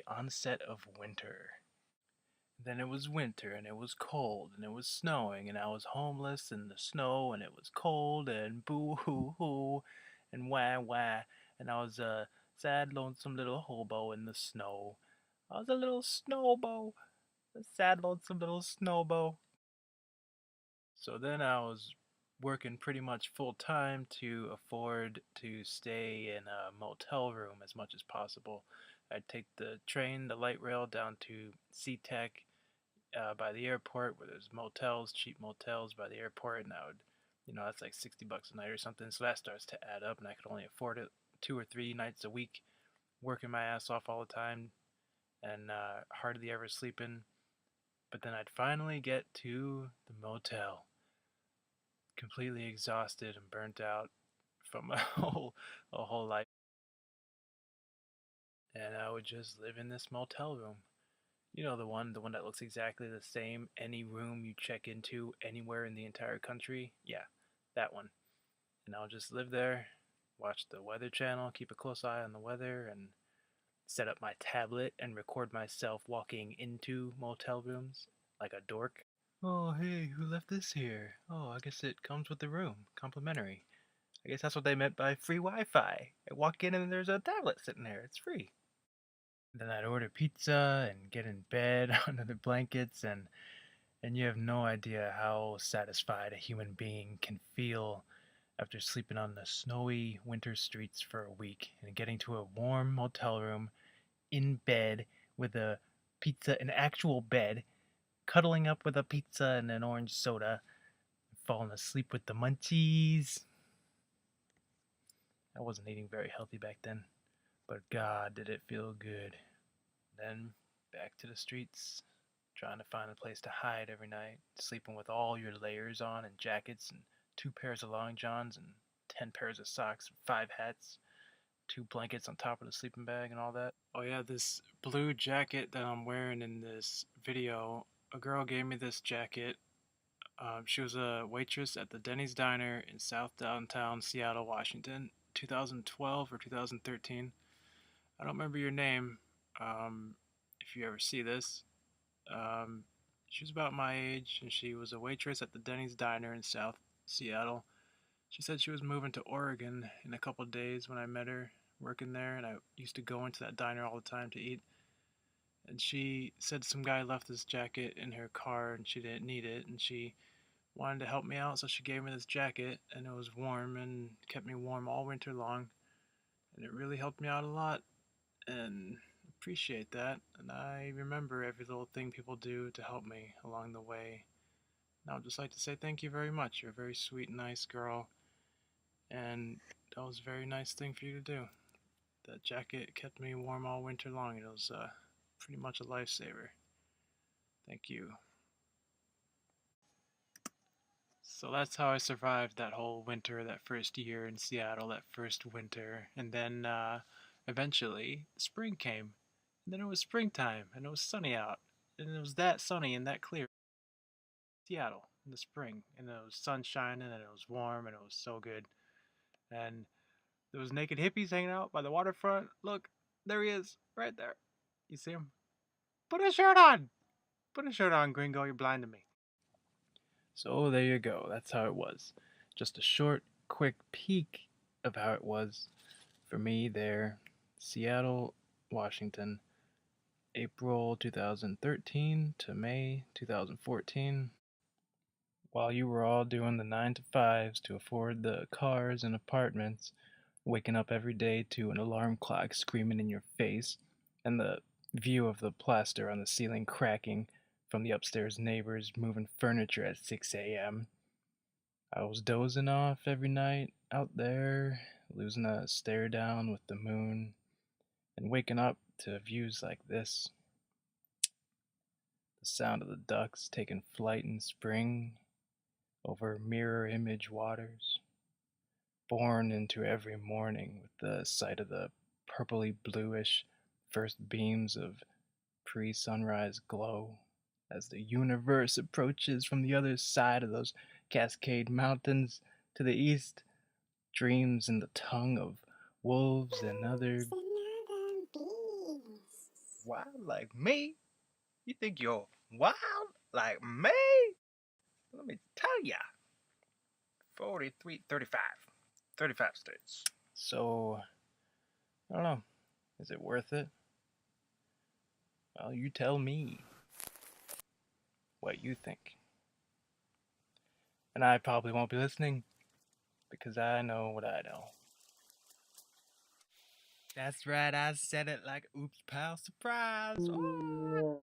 onset of winter. Then it was winter, and it was cold, and it was snowing, and I was homeless in the snow, and it was cold, and boo hoo hoo, and wah wah, and I was a sad, lonesome little hobo in the snow. I was a little snowbo, a sad, lonesome little snowbo. So then I was working pretty much full time to afford to stay in a motel room as much as possible. I'd take the train, the light rail down to SeaTac by the airport, where there's motels, cheap motels by the airport, and I would, that's like $60 a night or something. So that starts to add up, and I could only afford it 2 or 3 nights a week, working my ass off all the time, and hardly ever sleeping. But then I'd finally get to the motel, completely exhausted and burnt out from a whole life, and I would just live in this motel room. You know, the one that looks exactly the same any room you check into anywhere in the entire country? Yeah, that one. And I'll just live there, watch the Weather Channel, keep a close eye on the weather, and set up my tablet and record myself walking into motel rooms like a dork. Oh, hey, who left this here? Oh, I guess it comes with the room, complimentary. I guess that's what they meant by free Wi-Fi. I walk in and there's a tablet sitting there. It's free. Then I'd order pizza and get in bed under the blankets, and you have no idea how satisfied a human being can feel after sleeping on the snowy winter streets for a week and getting to a warm motel room in bed with a pizza, an actual bed, cuddling up with a pizza and an orange soda, falling asleep with the munchies. I wasn't eating very healthy back then, but God, did it feel good. Then back to the streets, trying to find a place to hide every night, sleeping with all your layers on and jackets and 2 pairs of long johns and 10 pairs of socks and 5 hats, 2 blankets on top of the sleeping bag and all that. Oh yeah, this blue jacket that I'm wearing in this video, a girl gave me this jacket. She was a waitress at the Denny's Diner in South Downtown Seattle, Washington, 2012 or 2013. I don't remember your name, if you ever see this. Um, she was about my age, and she was a waitress at the Denny's Diner in South Seattle. She said she was moving to Oregon in a couple of days when I met her working there, and I used to go into that diner all the time to eat. And she said some guy left this jacket in her car and she didn't need it, and she wanted to help me out, so she gave me this jacket, and it was warm and kept me warm all winter long, and it really helped me out a lot, and appreciate that. And I remember every little thing people do to help me along the way. And I would just like to say thank you very much. You're a very sweet, nice girl, and that was a very nice thing for you to do. That jacket kept me warm all winter long. It was pretty much a lifesaver. Thank you. So that's how I survived that whole winter, that first year in Seattle, that first winter. And then eventually spring came. And then it was springtime, and it was sunny out. And it was that sunny and that clear. Seattle in the spring. And it was sun shining, and it was warm, and it was so good. And there was naked hippies hanging out by the waterfront. Look, there he is, right there. You see him? Put a shirt on! Put a shirt on, gringo, you're blinding me. So there you go, that's how it was. Just a short, quick peek of how it was for me there, Seattle, Washington, April 2013 to May 2014. While you were all doing the 9 to 5s to afford the cars and apartments, waking up every day to an alarm clock screaming in your face, and the view of the plaster on the ceiling cracking from the upstairs neighbors moving furniture at 6 a.m. I was dozing off every night out there, losing a stare down with the moon, and waking up to views like this. The sound of the ducks taking flight in spring over mirror image waters, born into every morning with the sight of the purpley bluish first beams of pre-sunrise glow as the universe approaches from the other side of those Cascade Mountains to the east, dreams in the tongue of wolves and other wild like me? You think you're wild like me? Let me tell ya. 43, 35. 35 states. So, I don't know. Is it worth it? Well, you tell me what you think. And I probably won't be listening because I know what I know. That's right, I said it like oops, pal, surprise. Oh.